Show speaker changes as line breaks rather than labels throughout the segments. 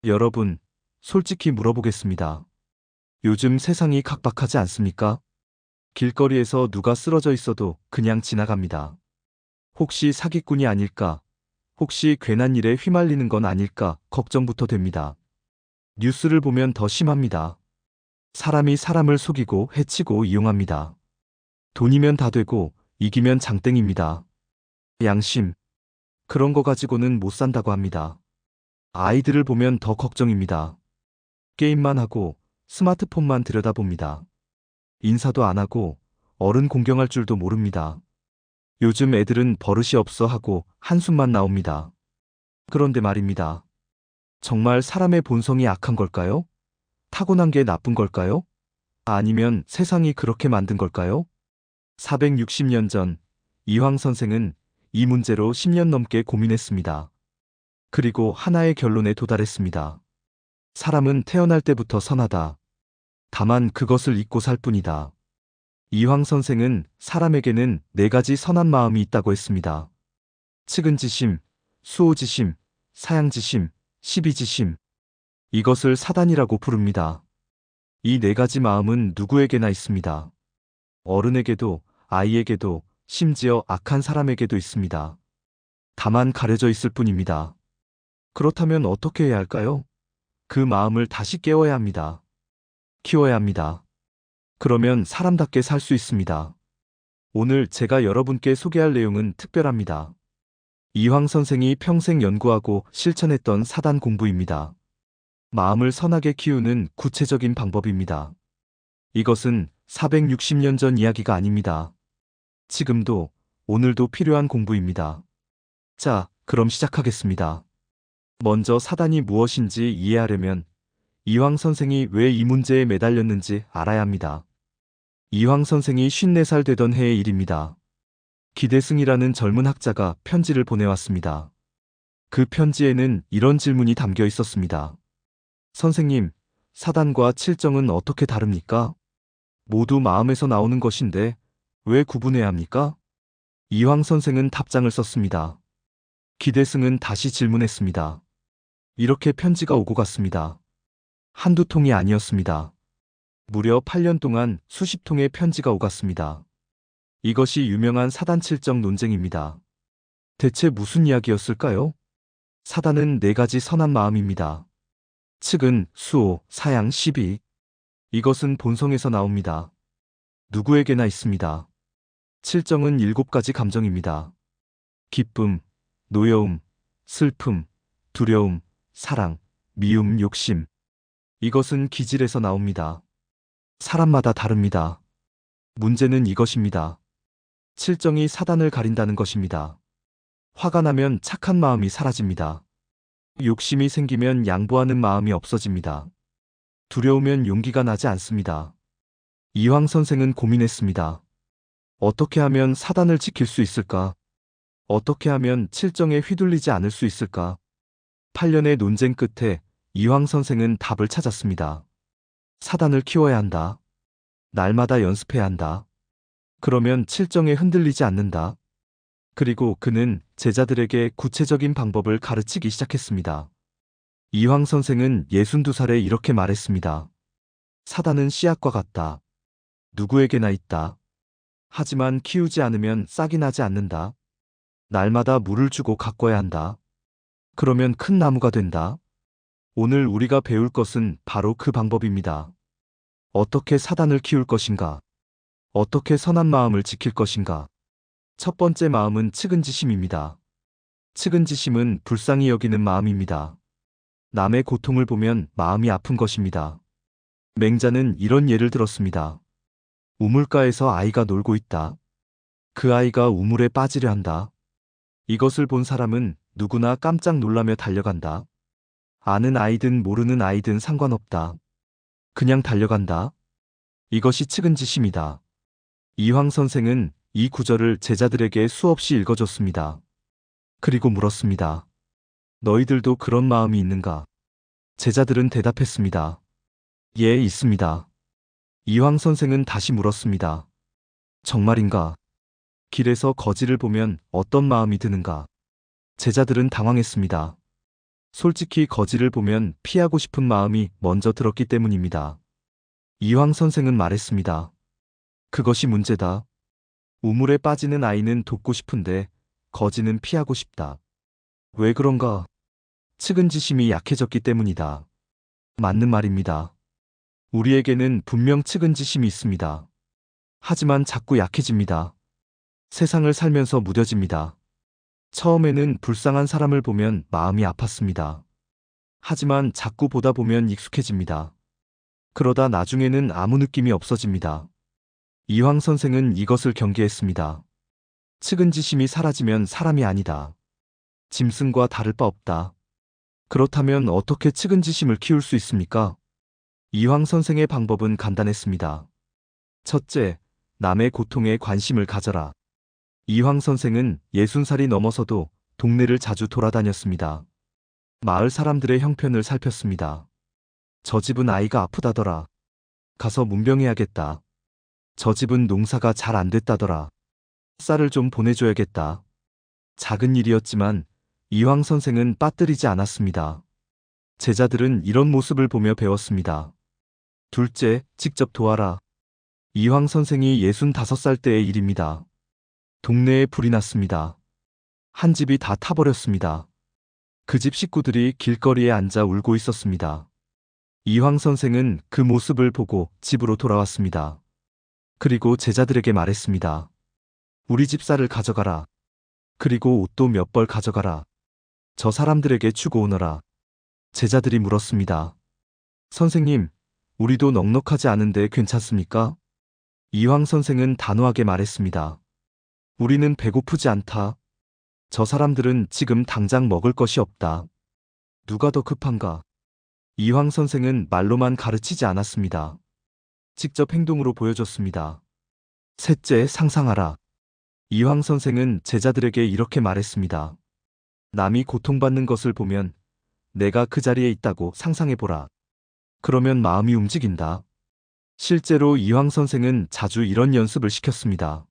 여러분, 솔직히 물어보겠습니다. 요즘 세상이 각박하지 않습니까? 길거리에서 누가 쓰러져 있어도 그냥 지나갑니다. 혹시 사기꾼이 아닐까? 혹시 괜한 일에 휘말리는 건 아닐까? 걱정부터 됩니다. 뉴스를 보면 더 심합니다. 사람이 사람을 속이고 해치고 이용합니다. 돈이면 다 되고 이기면 장땡입니다. 양심, 그런 거 가지고는 못 산다고 합니다. 아이들을 보면 더 걱정입니다. 게임만 하고 스마트폰만 들여다봅니다. 인사도 안 하고 어른 공경할 줄도 모릅니다. 요즘 애들은 버릇이 없어 하고 한숨만 나옵니다. 그런데 말입니다. 정말 사람의 본성이 악한 걸까요? 타고난 게 나쁜 걸까요? 아니면 세상이 그렇게 만든 걸까요? 460년 전 이황 선생은 이 문제로 10년 넘게 고민했습니다. 그리고 하나의 결론에 도달했습니다. 사람은 태어날 때부터 선하다. 다만 그것을 잊고 살 뿐이다. 이황 선생은 사람에게는 네 가지 선한 마음이 있다고 했습니다. 측은지심, 수호지심, 사양지심, 시비지심. 이것을 사단이라고 부릅니다. 이 네 가지 마음은 누구에게나 있습니다. 어른에게도, 아이에게도, 심지어 악한 사람에게도 있습니다. 다만 가려져 있을 뿐입니다. 그렇다면 어떻게 해야 할까요? 그 마음을 다시 깨워야 합니다. 키워야 합니다. 그러면 사람답게 살 수 있습니다. 오늘 제가 여러분께 소개할 내용은 특별합니다. 이황 선생이 평생 연구하고 실천했던 사단 공부입니다. 마음을 선하게 키우는 구체적인 방법입니다. 이것은 460년 전 이야기가 아닙니다. 지금도, 오늘도 필요한 공부입니다. 자, 그럼 시작하겠습니다. 먼저 사단이 무엇인지 이해하려면 이황 선생이 왜 이 문제에 매달렸는지 알아야 합니다. 이황 선생이 54살 되던 해의 일입니다. 기대승이라는 젊은 학자가 편지를 보내왔습니다. 그 편지에는 이런 질문이 담겨 있었습니다. 선생님, 사단과 칠정은 어떻게 다릅니까? 모두 마음에서 나오는 것인데 왜 구분해야 합니까? 이황 선생은 답장을 썼습니다. 기대승은 다시 질문했습니다. 이렇게 편지가 오고 갔습니다. 한두 통이 아니었습니다. 무려 8년 동안 수십 통의 편지가 오갔습니다. 이것이 유명한 사단칠정 논쟁입니다. 대체 무슨 이야기였을까요? 사단은 네 가지 선한 마음입니다. 측은, 수호, 사양, 시비. 이것은 본성에서 나옵니다. 누구에게나 있습니다. 칠정은 7가지 감정입니다. 기쁨, 노여움, 슬픔, 두려움, 사랑, 미움, 욕심. 이것은 기질에서 나옵니다. 사람마다 다릅니다. 문제는 이것입니다. 칠정이 사단을 가린다는 것입니다. 화가 나면 착한 마음이 사라집니다. 욕심이 생기면 양보하는 마음이 없어집니다. 두려우면 용기가 나지 않습니다. 이황 선생은 고민했습니다. 어떻게 하면 사단을 지킬 수 있을까? 어떻게 하면 칠정에 휘둘리지 않을 수 있을까? 8년의 논쟁 끝에 이황 선생은 답을 찾았습니다. 사단을 키워야 한다. 날마다 연습해야 한다. 그러면 칠정에 흔들리지 않는다. 그리고 그는 제자들에게 구체적인 방법을 가르치기 시작했습니다. 이황 선생은 62살에 이렇게 말했습니다. 사단은 씨앗과 같다. 누구에게나 있다. 하지만 키우지 않으면 싹이 나지 않는다. 날마다 물을 주고 가꿔야 한다. 그러면 큰 나무가 된다. 오늘 우리가 배울 것은 바로 그 방법입니다. 어떻게 사단을 키울 것인가? 어떻게 선한 마음을 지킬 것인가? 첫 번째 마음은 측은지심입니다. 측은지심은 불쌍히 여기는 마음입니다. 남의 고통을 보면 마음이 아픈 것입니다. 맹자는 이런 예를 들었습니다. 우물가에서 아이가 놀고 있다. 그 아이가 우물에 빠지려 한다. 이것을 본 사람은 누구나 깜짝 놀라며 달려간다. 아는 아이든 모르는 아이든 상관없다. 그냥 달려간다. 이것이 측은지심이다. 이황 선생은 이 구절을 제자들에게 수없이 읽어줬습니다. 그리고 물었습니다. 너희들도 그런 마음이 있는가? 제자들은 대답했습니다. 예, 있습니다. 이황 선생은 다시 물었습니다. 정말인가? 길에서 거지를 보면 어떤 마음이 드는가? 제자들은 당황했습니다. 솔직히 거지를 보면 피하고 싶은 마음이 먼저 들었기 때문입니다. 이황 선생은 말했습니다. 그것이 문제다. 우물에 빠지는 아이는 돕고 싶은데 거지는 피하고 싶다. 왜 그런가? 측은지심이 약해졌기 때문이다. 맞는 말입니다. 우리에게는 분명 측은지심이 있습니다. 하지만 자꾸 약해집니다. 세상을 살면서 무뎌집니다. 처음에는 불쌍한 사람을 보면 마음이 아팠습니다. 하지만 자꾸 보다 보면 익숙해집니다. 그러다 나중에는 아무 느낌이 없어집니다. 이황 선생은 이것을 경계했습니다. 측은지심이 사라지면 사람이 아니다. 짐승과 다를 바 없다. 그렇다면 어떻게 측은지심을 키울 수 있습니까? 이황 선생의 방법은 간단했습니다. 첫째, 남의 고통에 관심을 가져라. 이황 선생은 60살이 넘어서도 동네를 자주 돌아다녔습니다. 마을 사람들의 형편을 살폈습니다. 저 집은 아이가 아프다더라. 가서 문병해야겠다. 저 집은 농사가 잘 안 됐다더라. 쌀을 좀 보내줘야겠다. 작은 일이었지만 이황 선생은 빠뜨리지 않았습니다. 제자들은 이런 모습을 보며 배웠습니다. 둘째, 직접 도와라. 이황 선생이 65살 때의 일입니다. 동네에 불이 났습니다. 한 집이 다 타버렸습니다. 그 집 식구들이 길거리에 앉아 울고 있었습니다. 이황 선생은 그 모습을 보고 집으로 돌아왔습니다. 그리고 제자들에게 말했습니다. 우리 집 쌀을 가져가라. 그리고 옷도 몇 벌 가져가라. 저 사람들에게 주고 오너라. 제자들이 물었습니다. 선생님, 우리도 넉넉하지 않은데 괜찮습니까? 이황 선생은 단호하게 말했습니다. 우리는 배고프지 않다. 저 사람들은 지금 당장 먹을 것이 없다. 누가 더 급한가? 이황 선생은 말로만 가르치지 않았습니다. 직접 행동으로 보여줬습니다. 셋째, 상상하라. 이황 선생은 제자들에게 이렇게 말했습니다. 남이 고통받는 것을 보면 내가 그 자리에 있다고 상상해보라. 그러면 마음이 움직인다. 실제로 이황 선생은 자주 이런 연습을 시켰습니다.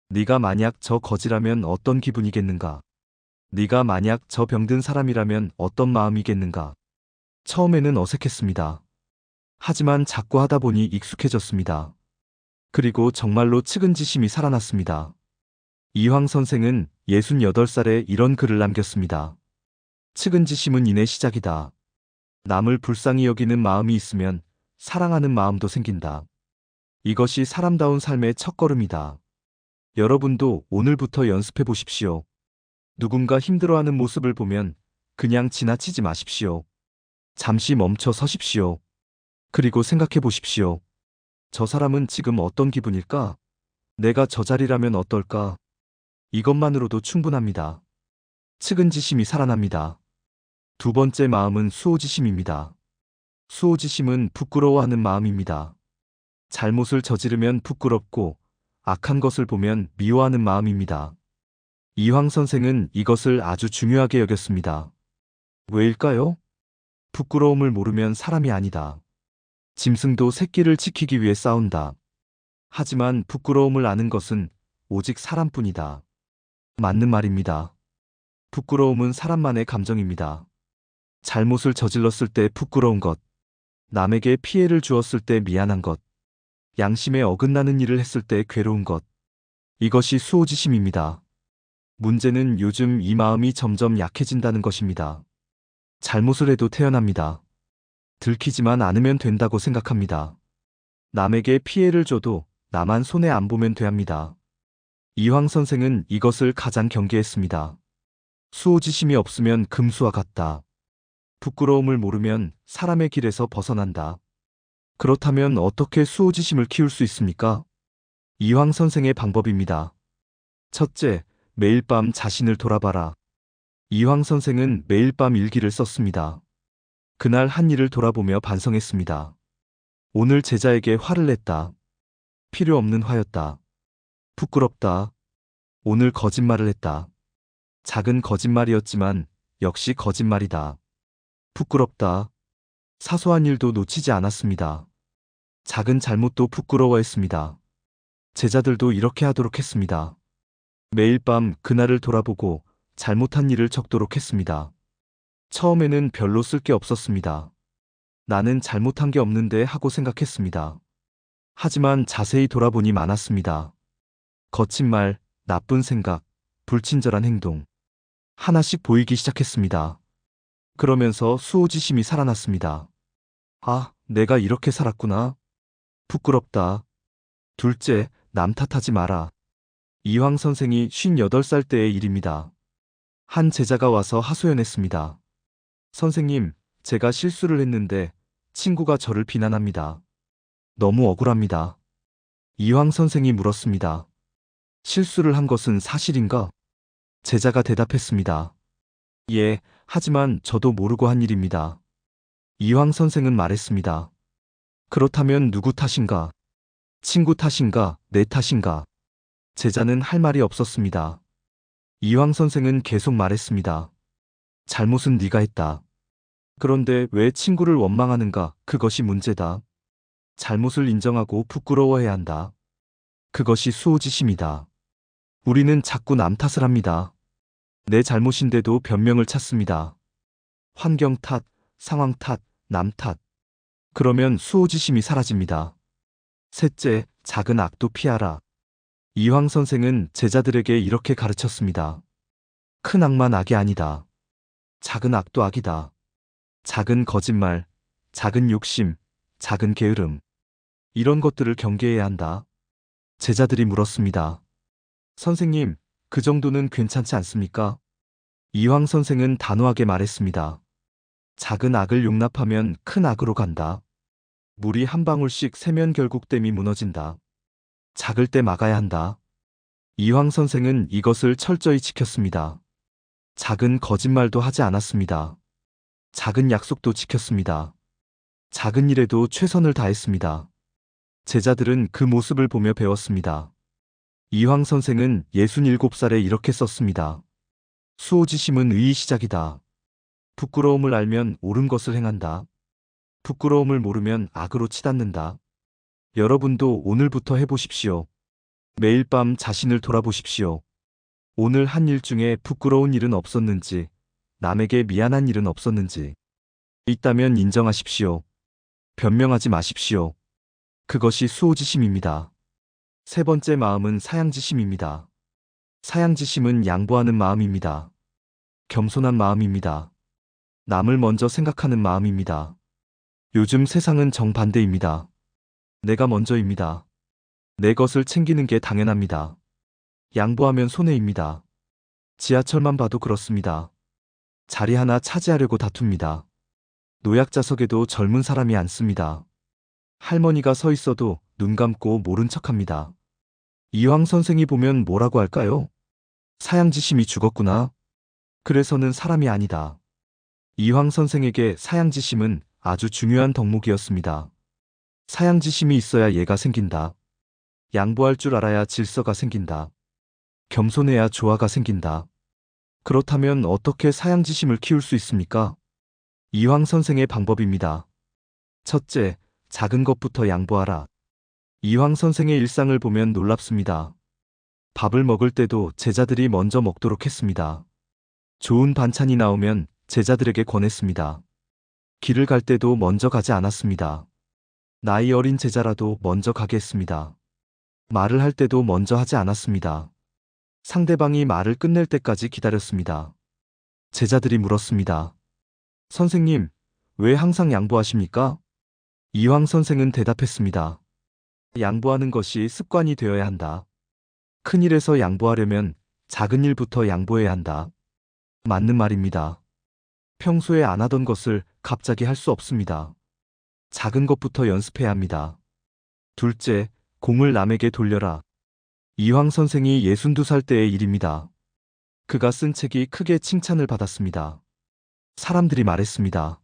네가 만약 저 거지라면 어떤 기분이겠는가? 네가 만약 저 병든 사람이라면 어떤 마음이겠는가? 처음에는 어색했습니다. 하지만 자꾸 하다 보니 익숙해졌습니다. 그리고 정말로 측은지심이 살아났습니다. 이황 선생은 68살에 이런 글을 남겼습니다. 측은지심은 인의 시작이다. 남을 불쌍히 여기는 마음이 있으면 사랑하는 마음도 생긴다. 이것이 사람다운 삶의 첫걸음이다. 여러분도 오늘부터 연습해 보십시오. 누군가 힘들어하는 모습을 보면 그냥 지나치지 마십시오. 잠시 멈춰 서십시오. 그리고 생각해 보십시오. 저 사람은 지금 어떤 기분일까? 내가 저 자리라면 어떨까? 이것만으로도 충분합니다. 측은지심이 살아납니다. 두 번째 마음은 수호지심입니다. 수호지심은 부끄러워하는 마음입니다. 잘못을 저지르면 부끄럽고 악한 것을 보면 미워하는 마음입니다. 이황 선생은 이것을 아주 중요하게 여겼습니다. 왜일까요? 부끄러움을 모르면 사람이 아니다. 짐승도 새끼를 지키기 위해 싸운다. 하지만 부끄러움을 아는 것은 오직 사람뿐이다. 맞는 말입니다. 부끄러움은 사람만의 감정입니다. 잘못을 저질렀을 때 부끄러운 것, 남에게 피해를 주었을 때 미안한 것, 양심에 어긋나는 일을 했을 때 괴로운 것, 이것이 수호지심입니다. 문제는 요즘 이 마음이 점점 약해진다는 것입니다. 잘못을 해도 태어납니다. 들키지만 않으면 된다고 생각합니다. 남에게 피해를 줘도 나만 손해 안 보면 돼 합니다. 이황 선생은 이것을 가장 경계했습니다. 수호지심이 없으면 금수와 같다. 부끄러움을 모르면 사람의 길에서 벗어난다. 그렇다면 어떻게 수호지심을 키울 수 있습니까? 이황 선생의 방법입니다. 첫째, 매일 밤 자신을 돌아봐라. 이황 선생은 매일 밤 일기를 썼습니다. 그날 한 일을 돌아보며 반성했습니다. 오늘 제자에게 화를 냈다. 필요 없는 화였다. 부끄럽다. 오늘 거짓말을 했다. 작은 거짓말이었지만 역시 거짓말이다. 부끄럽다. 사소한 일도 놓치지 않았습니다. 작은 잘못도 부끄러워했습니다. 제자들도 이렇게 하도록 했습니다. 매일 밤 그날을 돌아보고 잘못한 일을 적도록 했습니다. 처음에는 별로 쓸 게 없었습니다. 나는 잘못한 게 없는데 하고 생각했습니다. 하지만 자세히 돌아보니 많았습니다. 거친 말, 나쁜 생각, 불친절한 행동. 하나씩 보이기 시작했습니다. 그러면서 수호지심이 살아났습니다. 아, 내가 이렇게 살았구나. 부끄럽다. 둘째, 남 탓하지 마라. 이황 선생이 58살 때의 일입니다. 한 제자가 와서 하소연했습니다. 선생님, 제가 실수를 했는데 친구가 저를 비난합니다. 너무 억울합니다. 이황 선생이 물었습니다. 실수를 한 것은 사실인가? 제자가 대답했습니다. 예, 하지만 저도 모르고 한 일입니다. 이황 선생은 말했습니다. 그렇다면 누구 탓인가? 친구 탓인가? 내 탓인가? 제자는 할 말이 없었습니다. 이황 선생은 계속 말했습니다. 잘못은 네가 했다. 그런데 왜 친구를 원망하는가? 그것이 문제다. 잘못을 인정하고 부끄러워해야 한다. 그것이 수호지심이다. 우리는 자꾸 남 탓을 합니다. 내 잘못인데도 변명을 찾습니다. 환경 탓, 상황 탓, 남 탓. 그러면 수호지심이 사라집니다. 셋째, 작은 악도 피하라. 이황 선생은 제자들에게 이렇게 가르쳤습니다. 큰 악만 악이 아니다. 작은 악도 악이다. 작은 거짓말, 작은 욕심, 작은 게으름. 이런 것들을 경계해야 한다. 제자들이 물었습니다. 선생님, 그 정도는 괜찮지 않습니까? 이황 선생은 단호하게 말했습니다. 작은 악을 용납하면 큰 악으로 간다. 물이 한 방울씩 새면 결국 댐이 무너진다. 작을 때 막아야 한다. 이황 선생은 이것을 철저히 지켰습니다. 작은 거짓말도 하지 않았습니다. 작은 약속도 지켰습니다. 작은 일에도 최선을 다했습니다. 제자들은 그 모습을 보며 배웠습니다. 이황 선생은 67살에 이렇게 썼습니다. 수호지심은 의의 시작이다. 부끄러움을 알면 옳은 것을 행한다. 부끄러움을 모르면 악으로 치닫는다. 여러분도 오늘부터 해보십시오. 매일 밤 자신을 돌아보십시오. 오늘 한 일 중에 부끄러운 일은 없었는지, 남에게 미안한 일은 없었는지. 있다면 인정하십시오. 변명하지 마십시오. 그것이 수호지심입니다. 세 번째 마음은 사양지심입니다. 사양지심은 양보하는 마음입니다. 겸손한 마음입니다. 남을 먼저 생각하는 마음입니다. 요즘 세상은 정반대입니다. 내가 먼저입니다. 내 것을 챙기는 게 당연합니다. 양보하면 손해입니다. 지하철만 봐도 그렇습니다. 자리 하나 차지하려고 다툽니다. 노약자석에도 젊은 사람이 앉습니다. 할머니가 서 있어도 눈 감고 모른 척합니다. 이황 선생이 보면 뭐라고 할까요? 사양지심이 죽었구나. 그래서는 사람이 아니다. 이황 선생에게 사양지심은 아주 중요한 덕목이었습니다. 사양지심이 있어야 예가 생긴다. 양보할 줄 알아야 질서가 생긴다. 겸손해야 조화가 생긴다. 그렇다면 어떻게 사양지심을 키울 수 있습니까? 이황 선생의 방법입니다. 첫째, 작은 것부터 양보하라. 이황 선생의 일상을 보면 놀랍습니다. 밥을 먹을 때도 제자들이 먼저 먹도록 했습니다. 좋은 반찬이 나오면 제자들에게 권했습니다. 길을 갈 때도 먼저 가지 않았습니다. 나이 어린 제자라도 먼저 가게 했습니다. 말을 할 때도 먼저 하지 않았습니다. 상대방이 말을 끝낼 때까지 기다렸습니다. 제자들이 물었습니다. 선생님, 왜 항상 양보하십니까? 이황 선생은 대답했습니다. 양보하는 것이 습관이 되어야 한다. 큰 일에서 양보하려면 작은 일부터 양보해야 한다. 맞는 말입니다. 평소에 안 하던 것을 갑자기 할 수 없습니다. 작은 것부터 연습해야 합니다. 둘째, 공을 남에게 돌려라. 이황 선생이 62살 때의 일입니다. 그가 쓴 책이 크게 칭찬을 받았습니다. 사람들이 말했습니다.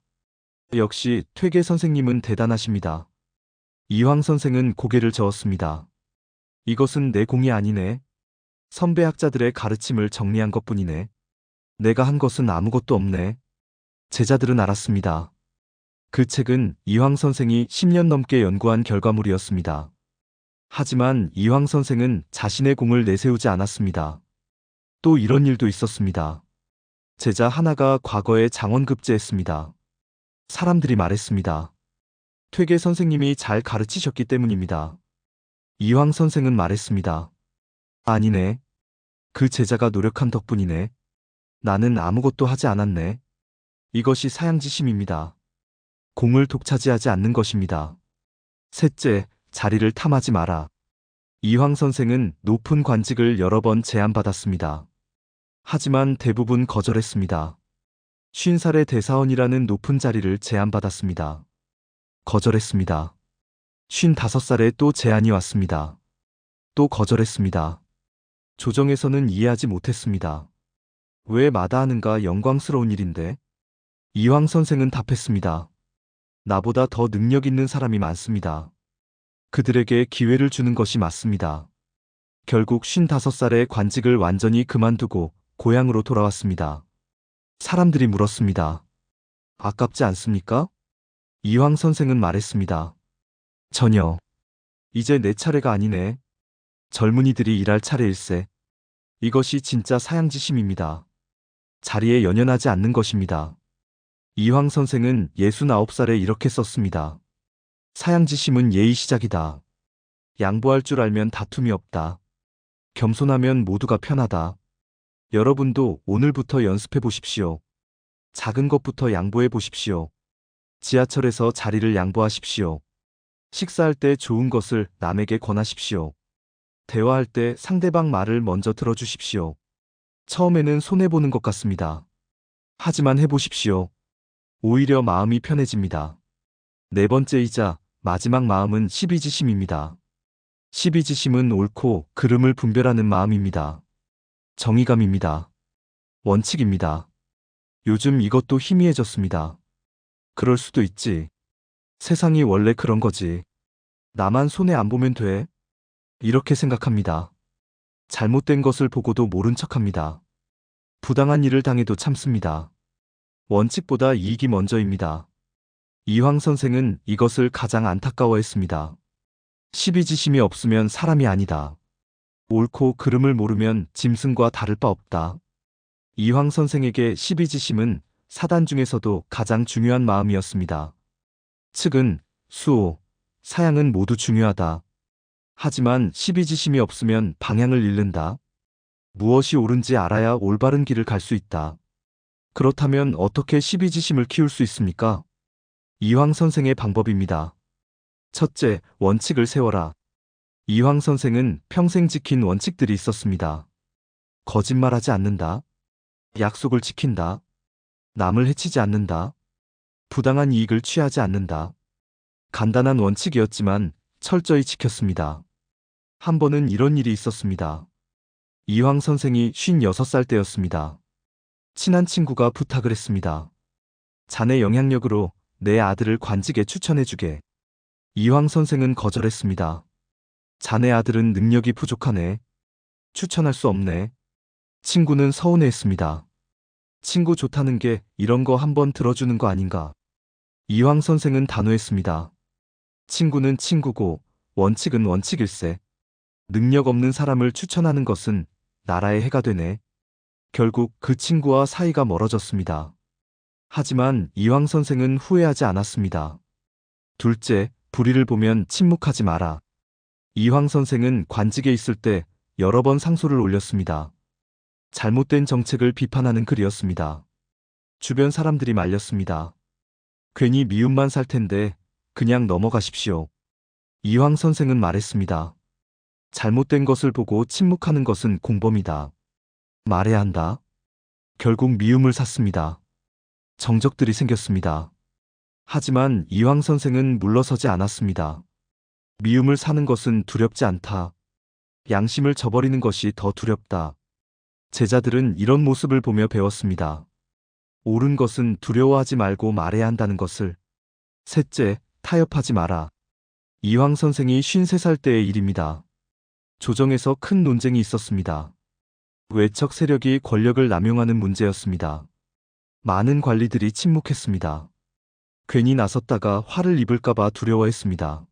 역시 퇴계 선생님은 대단하십니다. 이황 선생은 고개를 저었습니다. 이것은 내 공이 아니네. 선배 학자들의 가르침을 정리한 것뿐이네. 내가 한 것은 아무것도 없네. 제자들은 알았습니다. 그 책은 이황 선생이 10년 넘게 연구한 결과물이었습니다. 하지만 이황 선생은 자신의 공을 내세우지 않았습니다. 또 이런 일도 있었습니다. 제자 하나가 과거에 장원급제했습니다. 사람들이 말했습니다. 퇴계 선생님이 잘 가르치셨기 때문입니다. 이황 선생은 말했습니다. 아니네. 그 제자가 노력한 덕분이네. 나는 아무것도 하지 않았네. 이것이 사양지심입니다. 공을 독차지하지 않는 것입니다. 셋째, 자리를 탐하지 마라. 이황 선생은 높은 관직을 여러 번 제안받았습니다. 하지만 대부분 거절했습니다. 50살의 대사원이라는 높은 자리를 제안받았습니다. 거절했습니다. 55살에 또 제안이 왔습니다. 또 거절했습니다. 조정에서는 이해하지 못했습니다. 왜 마다하는가 영광스러운 일인데? 이황 선생은 답했습니다. 나보다 더 능력 있는 사람이 많습니다. 그들에게 기회를 주는 것이 맞습니다. 결국 55살에 관직을 완전히 그만두고 고향으로 돌아왔습니다. 사람들이 물었습니다. 아깝지 않습니까? 이황 선생은 말했습니다. 전혀. 이제 내 차례가 아니네. 젊은이들이 일할 차례일세. 이것이 진짜 사양지심입니다. 자리에 연연하지 않는 것입니다. 이황 선생은 69살에 이렇게 썼습니다. 사양지심은 예의 시작이다. 양보할 줄 알면 다툼이 없다. 겸손하면 모두가 편하다. 여러분도 오늘부터 연습해 보십시오. 작은 것부터 양보해 보십시오. 지하철에서 자리를 양보하십시오. 식사할 때 좋은 것을 남에게 권하십시오. 대화할 때 상대방 말을 먼저 들어주십시오. 처음에는 손해보는 것 같습니다. 하지만 해보십시오. 오히려 마음이 편해집니다. 네 번째이자 마지막 마음은 시비지심입니다. 시비지심은 옳고 그름을 분별하는 마음입니다. 정의감입니다. 원칙입니다. 요즘 이것도 희미해졌습니다. 그럴 수도 있지. 세상이 원래 그런 거지. 나만 손해 안 보면 돼. 이렇게 생각합니다. 잘못된 것을 보고도 모른 척합니다. 부당한 일을 당해도 참습니다. 원칙보다 이익이 먼저입니다. 이황 선생은 이것을 가장 안타까워했습니다. 시비지심이 없으면 사람이 아니다. 옳고 그름을 모르면 짐승과 다를 바 없다. 이황 선생에게 시비지심은 사단 중에서도 가장 중요한 마음이었습니다. 측은, 수호, 사양은 모두 중요하다. 하지만 시비지심이 없으면 방향을 잃는다. 무엇이 옳은지 알아야 올바른 길을 갈 수 있다. 그렇다면 어떻게 시비지심을 키울 수 있습니까? 이황 선생의 방법입니다. 첫째, 원칙을 세워라. 이황 선생은 평생 지킨 원칙들이 있었습니다. 거짓말하지 않는다. 약속을 지킨다. 남을 해치지 않는다. 부당한 이익을 취하지 않는다. 간단한 원칙이었지만 철저히 지켰습니다. 한 번은 이런 일이 있었습니다. 이황 선생이 56살 때였습니다. 친한 친구가 부탁을 했습니다. 자네 영향력으로 내 아들을 관직에 추천해주게. 이황 선생은 거절했습니다. 자네 아들은 능력이 부족하네. 추천할 수 없네. 친구는 서운해했습니다. 친구 좋다는 게 이런 거 한번 들어주는 거 아닌가. 이황 선생은 단호했습니다. 친구는 친구고 원칙은 원칙일세. 능력 없는 사람을 추천하는 것은 나라에 해가 되네. 결국 그 친구와 사이가 멀어졌습니다. 하지만 이황 선생은 후회하지 않았습니다. 둘째, 불의를 보면 침묵하지 마라. 이황 선생은 관직에 있을 때 여러 번 상소를 올렸습니다. 잘못된 정책을 비판하는 글이었습니다. 주변 사람들이 말렸습니다. 괜히 미움만 살 텐데 그냥 넘어가십시오. 이황 선생은 말했습니다. 잘못된 것을 보고 침묵하는 것은 공범이다. 말해야 한다. 결국 미움을 샀습니다. 정적들이 생겼습니다. 하지만 이황 선생은 물러서지 않았습니다. 미움을 사는 것은 두렵지 않다. 양심을 저버리는 것이 더 두렵다. 제자들은 이런 모습을 보며 배웠습니다. 옳은 것은 두려워하지 말고 말해야 한다는 것을. 셋째, 타협하지 마라. 이황 선생이 53살 때의 일입니다. 조정에서 큰 논쟁이 있었습니다. 외척 세력이 권력을 남용하는 문제였습니다. 많은 관리들이 침묵했습니다. 괜히 나섰다가 화를 입을까봐 두려워했습니다.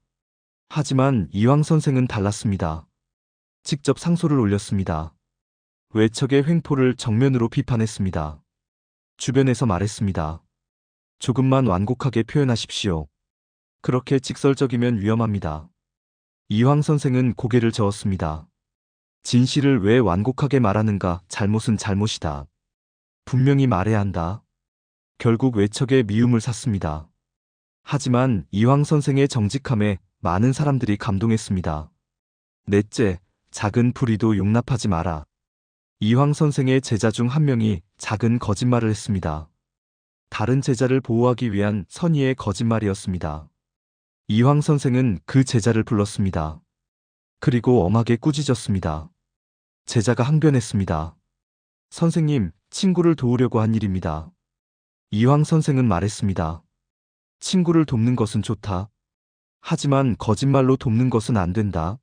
하지만 이황 선생은 달랐습니다. 직접 상소를 올렸습니다. 외척의 횡포를 정면으로 비판했습니다. 주변에서 말했습니다. 조금만 완곡하게 표현하십시오. 그렇게 직설적이면 위험합니다. 이황 선생은 고개를 저었습니다. 진실을 왜 완곡하게 말하는가? 잘못은 잘못이다. 분명히 말해야 한다. 결국 외척에 미움을 샀습니다. 하지만 이황 선생의 정직함에 많은 사람들이 감동했습니다. 넷째, 작은 불의도 용납하지 마라. 이황 선생의 제자 중 한 명이 작은 거짓말을 했습니다. 다른 제자를 보호하기 위한 선의의 거짓말이었습니다. 이황 선생은 그 제자를 불렀습니다. 그리고 엄하게 꾸짖었습니다. 제자가 항변했습니다. 선생님, 친구를 도우려고 한 일입니다. 이황 선생은 말했습니다. 친구를 돕는 것은 좋다. 하지만 거짓말로 돕는 것은 안 된다.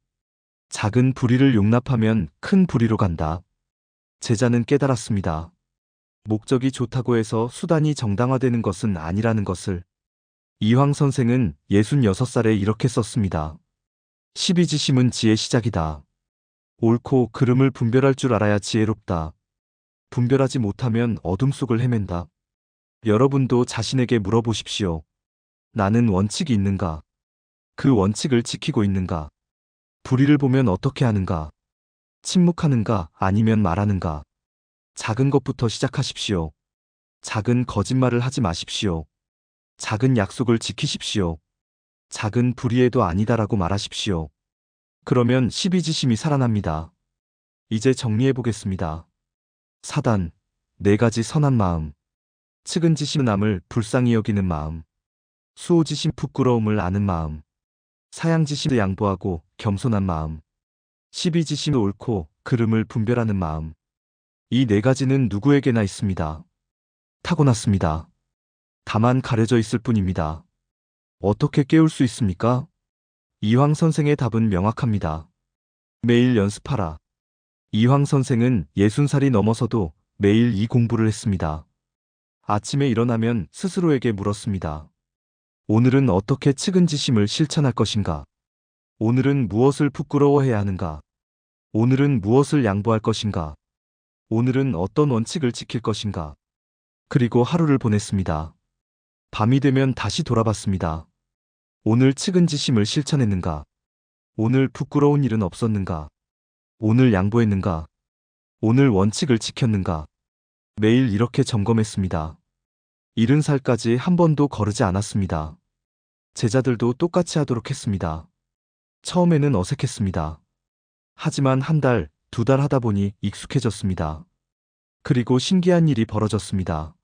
작은 불의를 용납하면 큰 불의로 간다. 제자는 깨달았습니다. 목적이 좋다고 해서 수단이 정당화되는 것은 아니라는 것을. 이황 선생은 66살에 이렇게 썼습니다. 시비지심은 지의 시작이다. 옳고 그름을 분별할 줄 알아야 지혜롭다. 분별하지 못하면 어둠 속을 헤맨다. 여러분도 자신에게 물어보십시오. 나는 원칙이 있는가? 그 원칙을 지키고 있는가? 불의를 보면 어떻게 하는가? 침묵하는가? 아니면 말하는가? 작은 것부터 시작하십시오. 작은 거짓말을 하지 마십시오. 작은 약속을 지키십시오. 작은 불의에도 아니다라고 말하십시오. 그러면 시비지심이 살아납니다. 이제 정리해 보겠습니다. 사단, 4가지 선한 마음. 측은지심 남을 불쌍히 여기는 마음. 수호지심 부끄러움을 아는 마음. 사양지심 양보하고 겸손한 마음. 시비지심 옳고 그름을 분별하는 마음. 이 4가지는 누구에게나 있습니다. 타고났습니다. 다만 가려져 있을 뿐입니다. 어떻게 깨울 수 있습니까? 이황 선생의 답은 명확합니다. 매일 연습하라. 이황 선생은 60살이 넘어서도 매일 이 공부를 했습니다. 아침에 일어나면 스스로에게 물었습니다. 오늘은 어떻게 측은지심을 실천할 것인가? 오늘은 무엇을 부끄러워해야 하는가? 오늘은 무엇을 양보할 것인가? 오늘은 어떤 원칙을 지킬 것인가? 그리고 하루를 보냈습니다. 밤이 되면 다시 돌아봤습니다. 오늘 측은지심을 실천했는가? 오늘 부끄러운 일은 없었는가? 오늘 양보했는가? 오늘 원칙을 지켰는가? 매일 이렇게 점검했습니다. 70살까지 한 번도 거르지 않았습니다. 제자들도 똑같이 하도록 했습니다. 처음에는 어색했습니다. 하지만 1달, 2달 하다 보니 익숙해졌습니다. 그리고 신기한 일이 벌어졌습니다.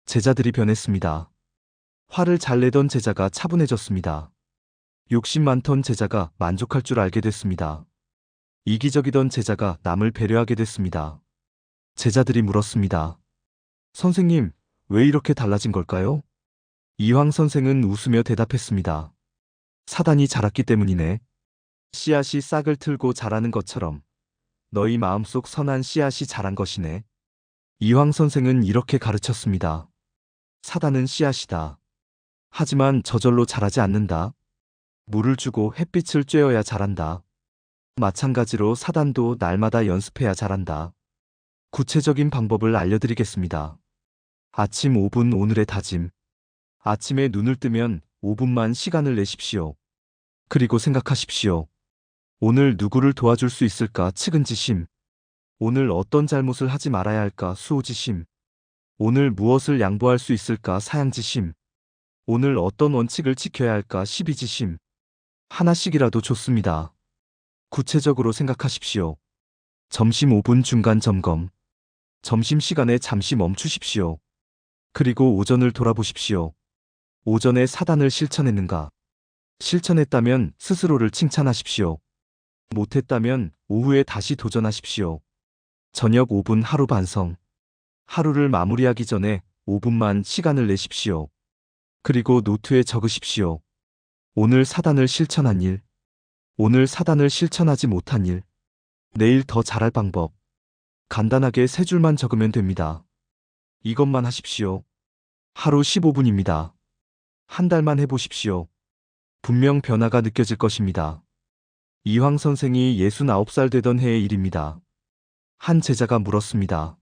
제자들이 변했습니다. 화를 잘 내던 제자가 차분해졌습니다. 욕심 많던 제자가 만족할 줄 알게 됐습니다. 이기적이던 제자가 남을 배려하게 됐습니다. 제자들이 물었습니다. 선생님, 왜 이렇게 달라진 걸까요? 이황 선생은 웃으며 대답했습니다. 사단이 자랐기 때문이네. 씨앗이 싹을 틀고 자라는 것처럼 너희 마음속 선한 씨앗이 자란 것이네. 이황 선생은 이렇게 가르쳤습니다. 사단은 씨앗이다. 하지만 저절로 자라지 않는다. 물을 주고 햇빛을 쬐어야 자란다. 마찬가지로 사단도 날마다 연습해야 자란다. 구체적인 방법을 알려드리겠습니다. 아침 5분 오늘의 다짐. 아침에 눈을 뜨면 5분만 시간을 내십시오. 그리고 생각하십시오. 오늘 누구를 도와줄 수 있을까? 측은지심. 오늘 어떤 잘못을 하지 말아야 할까? 수호지심. 오늘 무엇을 양보할 수 있을까? 사양지심. 오늘 어떤 원칙을 지켜야 할까? 시비지심. 하나씩이라도 좋습니다. 구체적으로 생각하십시오. 점심 5분 중간 점검. 점심시간에 잠시 멈추십시오. 그리고 오전을 돌아보십시오. 오전에 사단을 실천했는가? 실천했다면 스스로를 칭찬하십시오. 못했다면 오후에 다시 도전하십시오. 저녁 5분 하루 반성. 하루를 마무리하기 전에 5분만 시간을 내십시오. 그리고 노트에 적으십시오. 오늘 사단을 실천한 일. 오늘 사단을 실천하지 못한 일. 내일 더 잘할 방법. 간단하게 3줄만 적으면 됩니다. 이것만 하십시오. 하루 15분입니다. 한 달만 해보십시오. 분명 변화가 느껴질 것입니다. 이황 선생이 69살 되던 해의 일입니다. 한 제자가 물었습니다.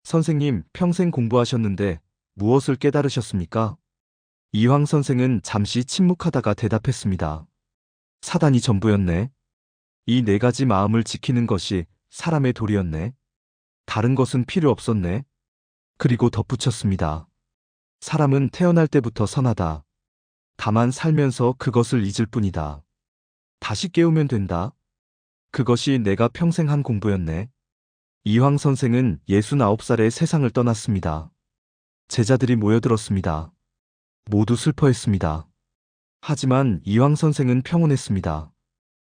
선생님, 평생 공부하셨는데 무엇을 깨달으셨습니까? 이황 선생은 잠시 침묵하다가 대답했습니다. 사단이 전부였네. 이 네 가지 마음을 지키는 것이 사람의 도리였네. 다른 것은 필요 없었네. 그리고 덧붙였습니다. 사람은 태어날 때부터 선하다. 다만 살면서 그것을 잊을 뿐이다. 다시 깨우면 된다. 그것이 내가 평생 한 공부였네. 이황 선생은 69살에 세상을 떠났습니다. 제자들이 모여들었습니다. 모두 슬퍼했습니다. 하지만 이황 선생은 평온했습니다.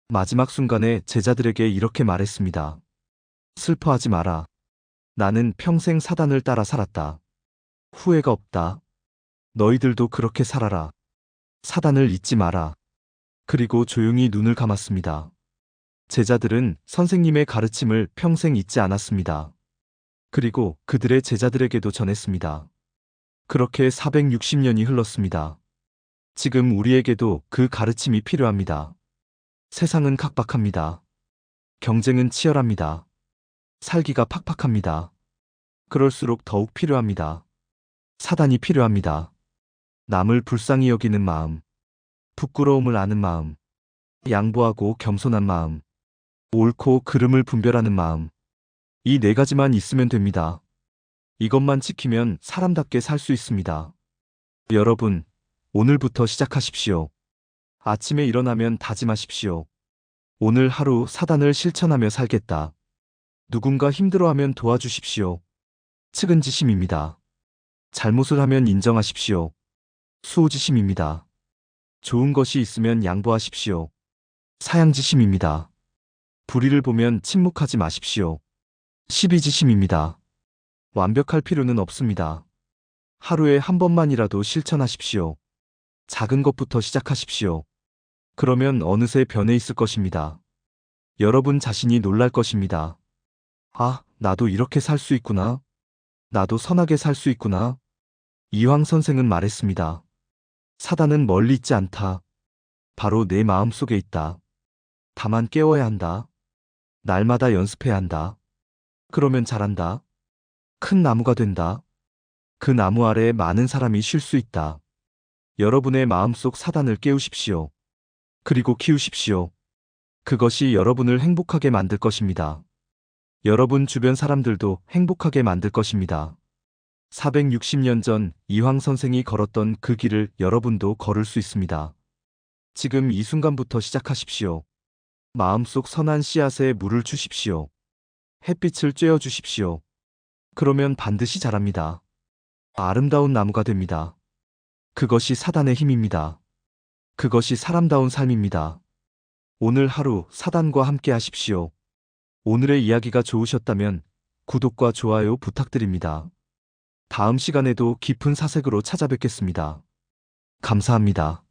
마지막 순간에 제자들에게 이렇게 말했습니다. 슬퍼하지 마라. 나는 평생 사단을 따라 살았다. 후회가 없다. 너희들도 그렇게 살아라. 사단을 잊지 마라. 그리고 조용히 눈을 감았습니다. 제자들은 선생님의 가르침을 평생 잊지 않았습니다. 그리고 그들의 제자들에게도 전했습니다. 그렇게 460년이 흘렀습니다. 지금 우리에게도 그 가르침이 필요합니다. 세상은 각박합니다. 경쟁은 치열합니다. 살기가 팍팍합니다. 그럴수록 더욱 필요합니다. 사단이 필요합니다. 남을 불쌍히 여기는 마음, 부끄러움을 아는 마음, 양보하고 겸손한 마음, 옳고 그름을 분별하는 마음. 이 네 가지만 있으면 됩니다. 이것만 지키면 사람답게 살 수 있습니다. 여러분, 오늘부터 시작하십시오. 아침에 일어나면 다짐하십시오. 오늘 하루 사단을 실천하며 살겠다. 누군가 힘들어하면 도와주십시오. 측은지심입니다. 잘못을 하면 인정하십시오. 수호지심입니다. 좋은 것이 있으면 양보하십시오. 사양지심입니다. 불의를 보면 침묵하지 마십시오. 시비지심입니다. 완벽할 필요는 없습니다. 하루에 한 번만이라도 실천하십시오. 작은 것부터 시작하십시오. 그러면 어느새 변해 있을 것입니다. 여러분 자신이 놀랄 것입니다. 아, 나도 이렇게 살 수 있구나. 나도 선하게 살 수 있구나. 이황 선생은 말했습니다. 사단은 멀리 있지 않다. 바로 내 마음 속에 있다. 다만 깨워야 한다. 날마다 연습해야 한다. 그러면 잘한다. 큰 나무가 된다. 그 나무 아래 많은 사람이 쉴 수 있다. 여러분의 마음속 사단을 깨우십시오. 그리고 키우십시오. 그것이 여러분을 행복하게 만들 것입니다. 여러분 주변 사람들도 행복하게 만들 것입니다. 460년 전 이황 선생이 걸었던 그 길을 여러분도 걸을 수 있습니다. 지금 이 순간부터 시작하십시오. 마음속 선한 씨앗에 물을 주십시오. 햇빛을 쬐어 주십시오. 그러면 반드시 자랍니다. 아름다운 나무가 됩니다. 그것이 사단의 힘입니다. 그것이 사람다운 삶입니다. 오늘 하루 사단과 함께 하십시오. 오늘의 이야기가 좋으셨다면 구독과 좋아요 부탁드립니다. 다음 시간에도 깊은 사색으로 찾아뵙겠습니다. 감사합니다.